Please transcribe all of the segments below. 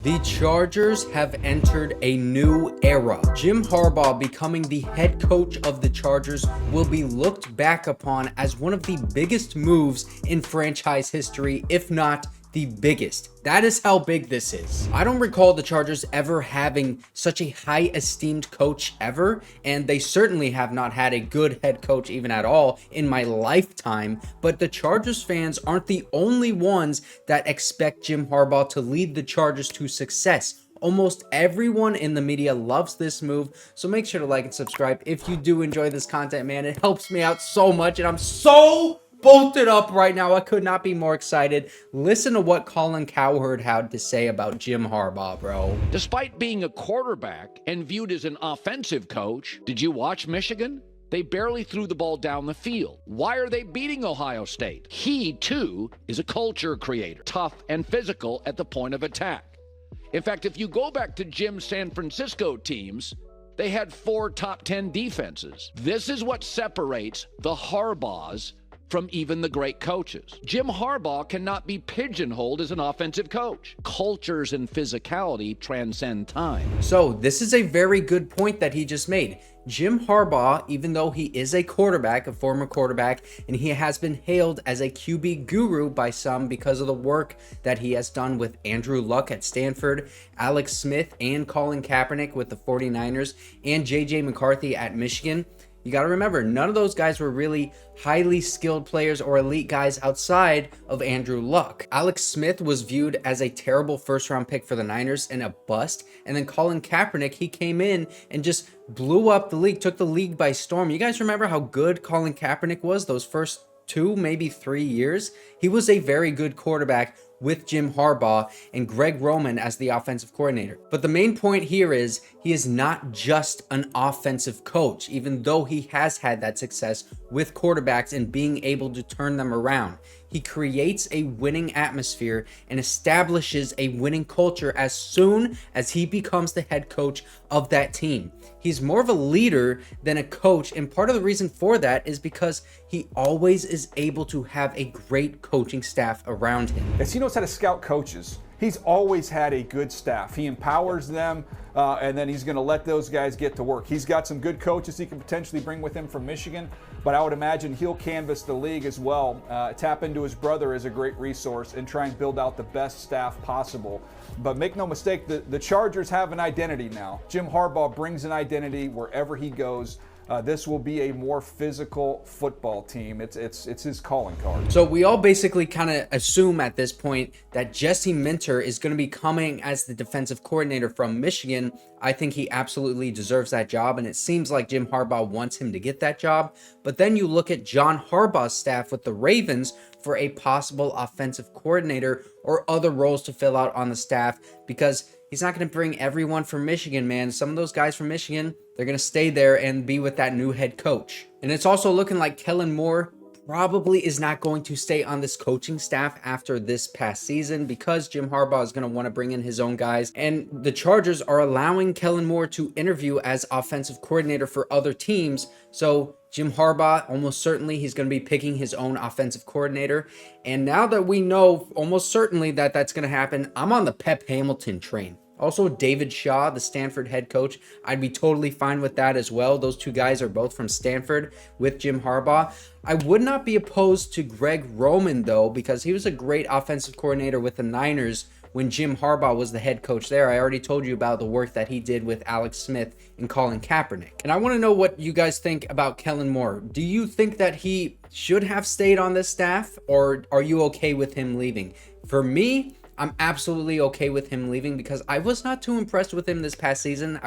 The Chargers have entered a new era. Jim Harbaugh becoming the head coach of the Chargers will be looked back upon as one of the biggest moves in franchise history, if not the biggest. That is how big this is. I don't recall the Chargers ever having such a high esteemed coach ever, and they certainly have not had a good head coach even at all in my lifetime, but the Chargers fans aren't the only ones that expect Jim Harbaugh to lead the Chargers to success. Almost everyone in the media loves this move, so make sure to like and subscribe if you do enjoy this content, man. It helps me out so much, and I'm so bolted up right now. I could not be more excited. Listen to what Colin Cowherd had to say about Jim Harbaugh, bro. Despite being a quarterback and viewed as an offensive coach, did you watch Michigan? They barely threw the ball down the field. Why are they beating Ohio State? He, too, is a culture creator, tough and physical at the point of attack. In fact, if you go back to Jim's San Francisco teams, they had 4 top 10 defenses. This is what separates the Harbaughs from even the great coaches. Jim Harbaugh cannot be pigeonholed as an offensive coach. Cultures and physicality transcend time. So this is a very good point that he just made. Jim Harbaugh, even though he is a quarterback, a former quarterback, and he has been hailed as a QB guru by some because of the work that he has done with Andrew Luck at Stanford, Alex Smith and Colin Kaepernick with the 49ers, and JJ McCarthy at Michigan. You got to remember, none of those guys were really highly skilled players or elite guys outside of Andrew Luck. Alex Smith was viewed as a terrible first-round pick for the Niners and a bust. And then Colin Kaepernick, he came in and just blew up the league, took the league by storm. You guys remember how good Colin Kaepernick was those first 2, maybe 3 years? He was a very good quarterback with Jim Harbaugh and Greg Roman as the offensive coordinator. But the main point here is he is not just an offensive coach, even though he has had that success with quarterbacks and being able to turn them around. He creates a winning atmosphere and establishes a winning culture as soon as he becomes the head coach of that team. He's more of a leader than a coach, and part of the reason for that is because he always is able to have a great coaching staff around him. Yes, he knows how to scout coaches. He's always had a good staff. He empowers them, and then he's going to let those guys get to work. He's got some good coaches he can potentially bring with him from Michigan, but I would imagine he'll canvass the league as well, tap into his brother as a great resource, and try and build out the best staff possible. But make no mistake, the Chargers have an identity now. Jim Harbaugh brings an identity wherever he goes. This will be a more physical football team. It's his calling card. So we all basically kind of assume at this point that Jesse Minter is going to be coming as the defensive coordinator from Michigan. I think he absolutely deserves that job, and it seems like Jim Harbaugh wants him to get that job. But then you look at John Harbaugh's staff with the Ravens for a possible offensive coordinator or other roles to fill out on the staff, because he's not going to bring everyone from Michigan, man. Some of those guys from Michigan, they're going to stay there and be with that new head coach. And it's also looking like Kellen Moore probably is not going to stay on this coaching staff after this past season, because Jim Harbaugh is going to want to bring in his own guys. And the Chargers are allowing Kellen Moore to interview as offensive coordinator for other teams. So Jim Harbaugh, almost certainly he's going to be picking his own offensive coordinator. And now that we know almost certainly that that's going to happen, I'm on the Pep Hamilton train. Also, David Shaw, the Stanford head coach, I'd be totally fine with that as well. Those two guys are both from Stanford with Jim Harbaugh. I would not be opposed to Greg Roman, though, because he was a great offensive coordinator with the Niners when Jim Harbaugh was the head coach there. I already told you about the work that he did with Alex Smith and Colin Kaepernick. And I want to know what you guys think about Kellen Moore. Do you think that he should have stayed on this staff, or are you okay with him leaving? For me, I'm absolutely okay with him leaving, because I was not too impressed with him this past season.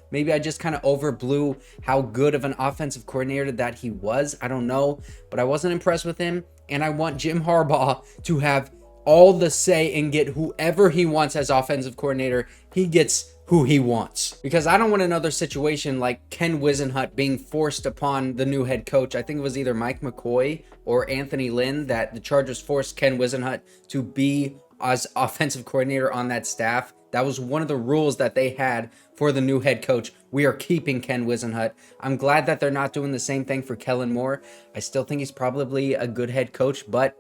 Maybe I just kind of overblew how good of an offensive coordinator that he was. I don't know, but I wasn't impressed with him. And I want Jim Harbaugh to have all the say and get whoever he wants as offensive coordinator. He gets who he wants, because I don't want another situation like Ken Whisenhunt being forced upon the new head coach. I think it was either Mike McCoy or Anthony Lynn that the Chargers forced Ken Whisenhunt to be as offensive coordinator on that staff. That was one of the rules that they had for the new head coach. We are keeping Ken Whisenhunt. I'm glad that they're not doing the same thing for Kellen Moore. I still think he's probably a good head coach, but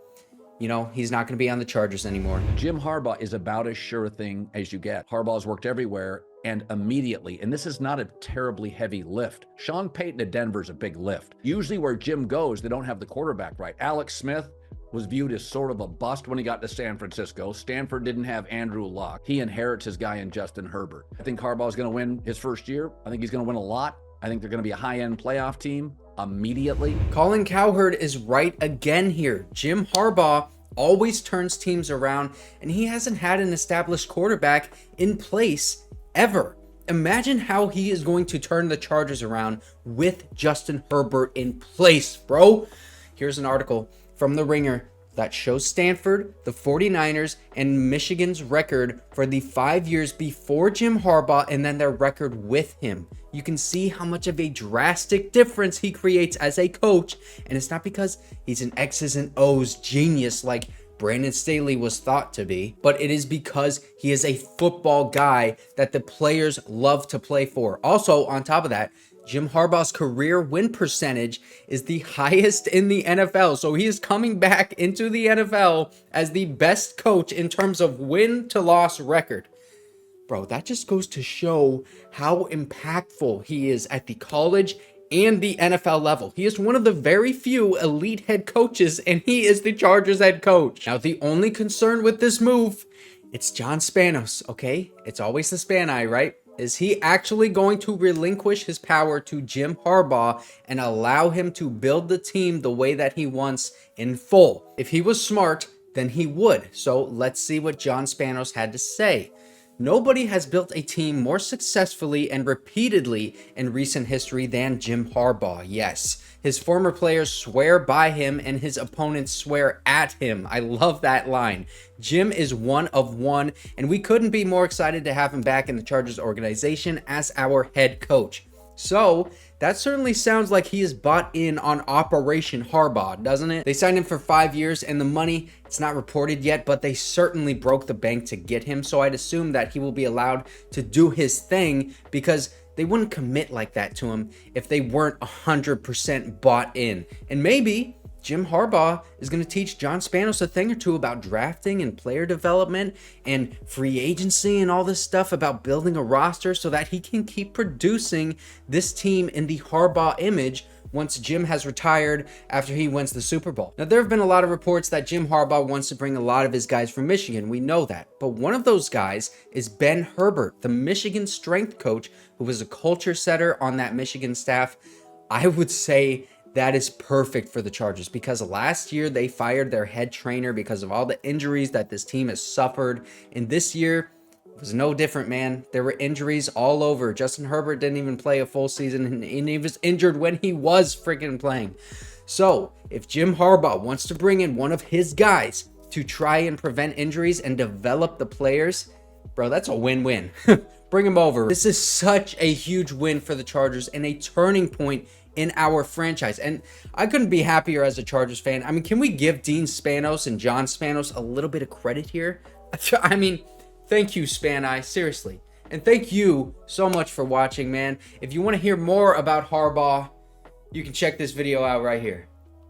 you know, he's not going to be on the Chargers anymore. Jim Harbaugh is about as sure a thing as you get. Harbaugh's worked everywhere and immediately, and this is not a terribly heavy lift. Sean Payton at Denver is a big lift. Usually where Jim goes, they don't have the quarterback right. Alex Smith was viewed as sort of a bust when he got to San Francisco. Stanford didn't have Andrew Luck. He inherits his guy in Justin Herbert. I think Harbaugh's going to win his first year. I think he's going to win a lot. I think they're going to be a high-end playoff team immediately. Colin Cowherd is right again here. Jim Harbaugh always turns teams around, and he hasn't had an established quarterback in place ever. Imagine how he is going to turn the Chargers around with Justin Herbert in place, bro. Here's an article from The Ringer that shows Stanford, the 49ers, and Michigan's record for the 5 years before Jim Harbaugh and then their record with him. You can see how much of a drastic difference he creates as a coach, and it's not because he's an X's and O's genius like Brandon Staley was thought to be, but it is because he is a football guy that the players love to play for. Also, on top of that, Jim Harbaugh's career win percentage is the highest in the NFL. So he is coming back into the NFL as the best coach in terms of win to loss record. Bro, that just goes to show how impactful he is at the college and the NFL level. He is one of the very few elite head coaches, and he is the Chargers head coach. Now, the only concern with this move, it's John Spanos, okay? It's always the Spani, right? Is he actually going to relinquish his power to Jim Harbaugh and allow him to build the team the way that he wants in full? If he was smart, then he would. So let's see what John Spanos had to say. Nobody has built a team more successfully and repeatedly in recent history than Jim Harbaugh. Yes, his former players swear by him and his opponents swear at him. I love that line. Jim is one of one, and we couldn't be more excited to have him back in the Chargers organization as our head coach. So that certainly sounds like he is bought in on Operation Harbaugh, doesn't it? They signed him for 5 years, and the money, it's not reported yet, but they certainly broke the bank to get him. So I'd assume that he will be allowed to do his thing, because they wouldn't commit like that to him if they weren't 100% bought in. And maybe Jim Harbaugh is going to teach John Spanos a thing or two about drafting and player development and free agency and all this stuff about building a roster so that he can keep producing this team in the Harbaugh image once Jim has retired after he wins the Super Bowl. Now, there have been a lot of reports that Jim Harbaugh wants to bring a lot of his guys from Michigan. We know that. But one of those guys is Ben Herbert, the Michigan strength coach who was a culture setter on that Michigan staff. I would say that is perfect for the Chargers, because last year they fired their head trainer because of all the injuries that this team has suffered. And this year was no different, man. There were injuries all over. Justin Herbert didn't even play a full season, and he was injured when he was freaking playing. So if Jim Harbaugh wants to bring in one of his guys to try and prevent injuries and develop the players, bro, that's a win-win. Bring him over. This is such a huge win for the Chargers and a turning point in our franchise. And I couldn't be happier as a Chargers fan. I mean, can we give Dean Spanos and John Spanos a little bit of credit here? I mean, thank you, Spani, seriously. And thank you so much for watching, man. If you want to hear more about Harbaugh, you can check this video out right here.